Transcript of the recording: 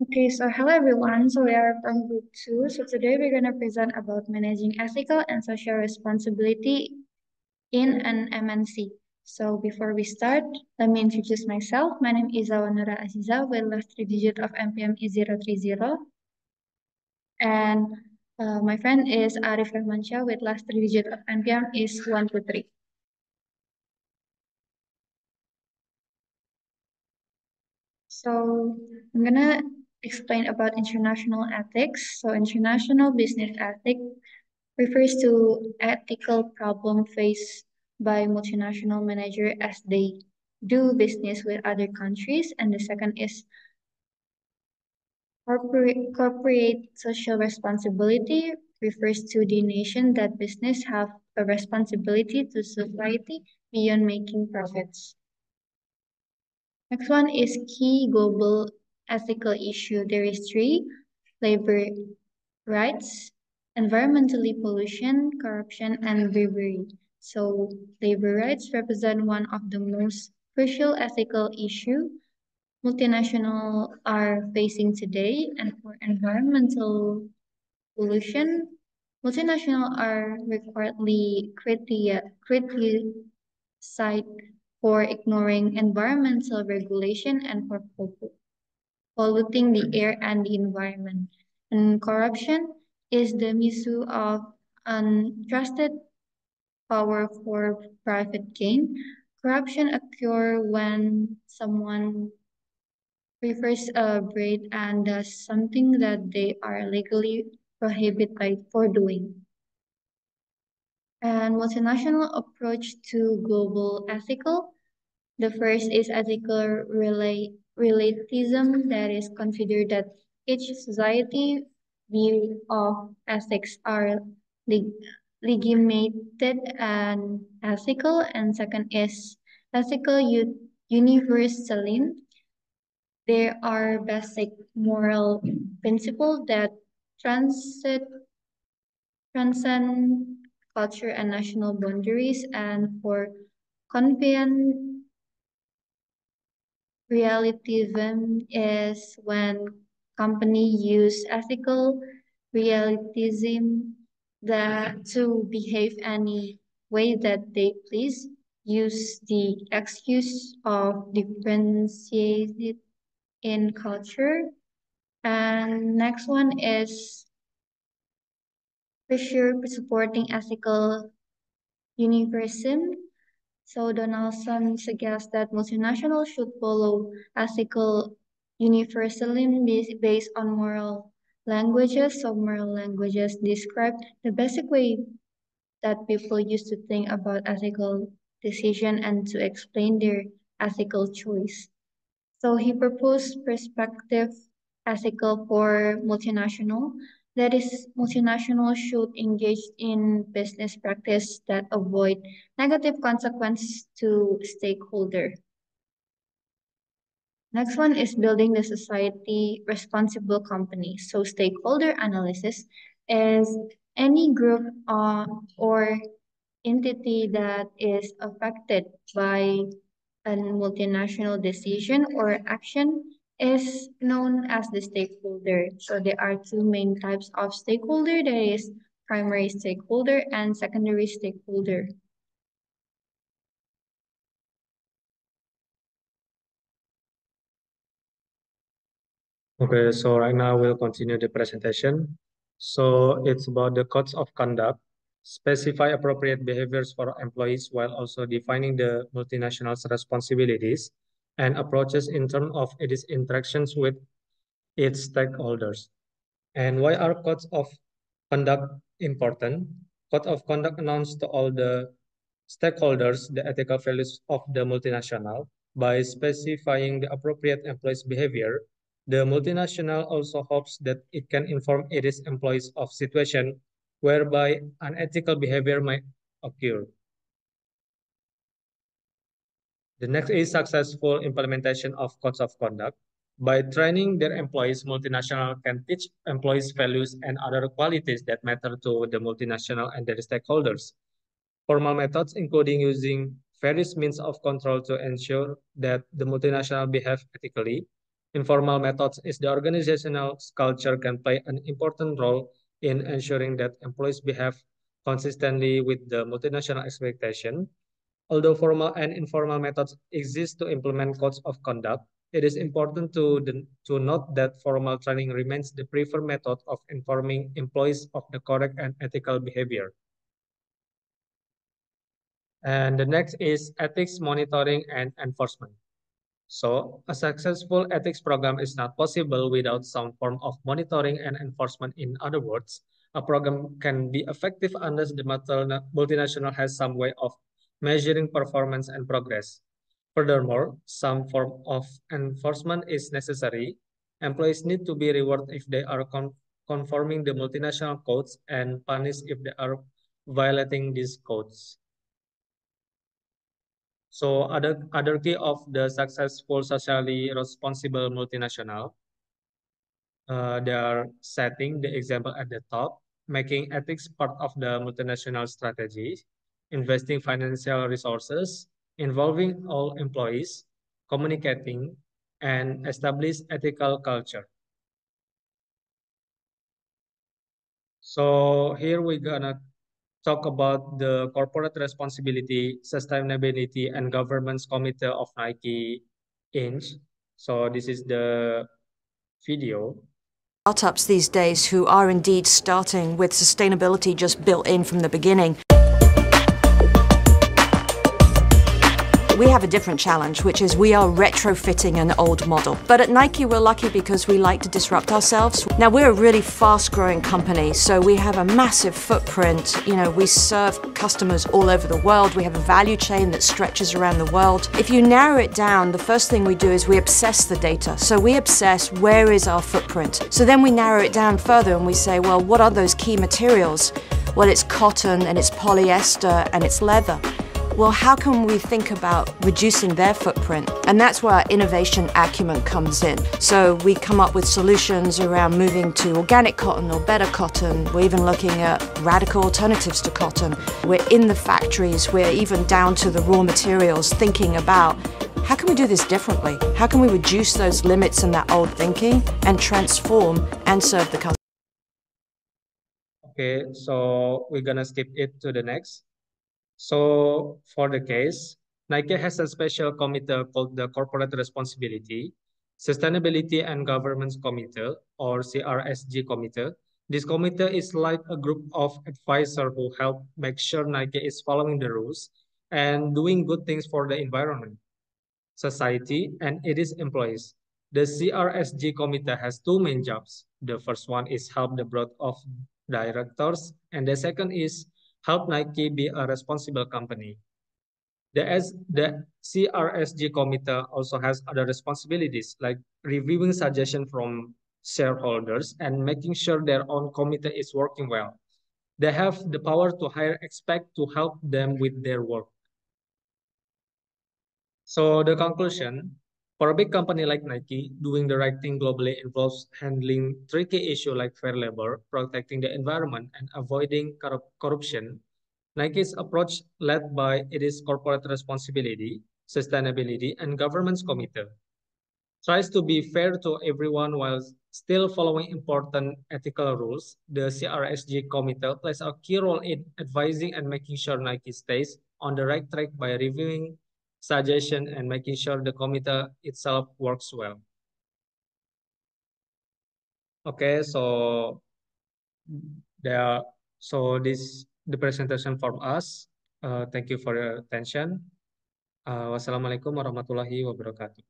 Okay, so hello everyone. So we are from group two. So today we're gonna present about managing ethical and social responsibility in an MNC. So before we start, let me introduce myself. My name is Nura Aziza with last three digit of MPM is 030. And my friend is Arif Rahmansyah with last three digit of MPM is 123. So I'm gonna explain about international ethics. So international business ethics refers to ethical problem faced by multinational manager as they do business with other countries. And the second is corporate social responsibility refers to the nation that business have a responsibility to society beyond making profits. Next one is key global ethical issue. There is three: labor rights, environmentally pollution, corruption, and bravery. So labor rights represent one of the most crucial ethical issue multinational are facing today, and for environmental pollution, multinational are requiredly criticized for ignoring environmental regulation and for polluting the air and the environment. And corruption is the misuse of untrusted power for private gain. Corruption occurs when someone prefers a breed and does something that they are legally prohibited by for doing. And multinational approach to global ethical. The first is ethical relativism that is considered that each society view of ethics are leg- legitimated and ethical. And second is ethical universalism. There are basic moral principles that transcend, transcend culture and national boundaries. And for convenient relativism is when company use ethical relativism that to behave any way that they please, use the excuse of differentiated in culture. And next one is pressure supporting ethical universalism. So Donaldson suggests that multinationals should follow ethical universalism based on moral languages. So moral languages describe the basic way that people used to think about ethical decision and to explain their ethical choice. So he proposed perspective ethical for multinational. That is, multinational should engage in business practice that avoid negative consequence to stakeholder. Next one is building the society responsible company. So stakeholder analysis is any group or entity that is affected by a multinational decision or action is known as the stakeholder. So there are two main types of stakeholder. There is primary stakeholder and secondary stakeholder. Okay, so right now we'll continue the presentation. So it's about the codes of conduct, specify appropriate behaviors for employees while also defining the multinational's responsibilities and approaches in terms of its interactions with its stakeholders. And why are codes of conduct important? Code of conduct announced to all the stakeholders the ethical values of the multinational by specifying the appropriate employees' behavior. The multinational also hopes that it can inform its employees of situation whereby unethical behavior might occur. The next is successful implementation of codes of conduct. By training their employees, multinational can teach employees values and other qualities that matter to the multinational and their stakeholders. Formal methods including using various means of control to ensure that the multinational behave ethically. Informal methods is the organizational culture can play an important role in ensuring that employees behave consistently with the multinational expectation. Although formal and informal methods exist to implement codes of conduct, it is important to note that formal training remains the preferred method of informing employees of the correct and ethical behavior. And the next is ethics monitoring and enforcement. So, a successful ethics program is not possible without some form of monitoring and enforcement. In other words, a program can be effective unless the multinational has some way of measuring performance and progress. Furthermore, some form of enforcement is necessary. Employees need to be rewarded if they are conforming the multinational codes and punished if they are violating these codes. So other key of the successful socially responsible multinational, they are setting the example at the top, making ethics part of the multinational strategy, investing financial resources, involving all employees, communicating, and establish ethical culture. So here we're gonna talk about the corporate responsibility, sustainability, and governance committee of Nike Inc. So this is the video. Startups these days who are indeed starting with sustainability just built in from the beginning. We have a different challenge, which is we are retrofitting an old model. But at Nike, we're lucky because we like to disrupt ourselves. Now, we're a really fast-growing company, so we have a massive footprint. You know, we serve customers all over the world. We have a value chain that stretches around the world. If you narrow it down, the first thing we do is we obsess the data. So we obsess where is our footprint. So then we narrow it down further and we say, well, what are those key materials? Well, it's cotton and it's polyester and it's leather. Well, how can we think about reducing their footprint? And that's where our innovation acumen comes in. So we come up with solutions around moving to organic cotton or better cotton. We're even looking at radical alternatives to cotton. We're in the factories, we're even down to the raw materials, thinking about how can we do this differently? How can we reduce those limits in that old thinking and transform and serve the customer? Okay, so we're gonna skip it to the next. So for the case, Nike has a special committee called the Corporate Responsibility, Sustainability and Governance Committee, or CRSG Committee. This committee is like a group of advisors who help make sure Nike is following the rules and doing good things for the environment, society, and its employees. The CRSG committee has two main jobs. The first one is help the board of directors, and the second is help Nike be a responsible company. The CRSG committee also has other responsibilities like reviewing suggestions from shareholders and making sure their own committee is working well. They have the power to hire experts to help them with their work. So the conclusion, for a big company like Nike, doing the right thing globally involves handling tricky issues like fair labor, protecting the environment, and avoiding corruption. Nike's approach, led by its corporate responsibility, sustainability, and governance committee, tries to be fair to everyone while still following important ethical rules. The CRSG committee plays a key role in advising and making sure Nike stays on the right track by reviewing suggestions and making sure the committee itself works well. Okay, so there, so this the presentation from us. Thank you for your attention. Wassalamualaikum warahmatullahi wabarakatuh.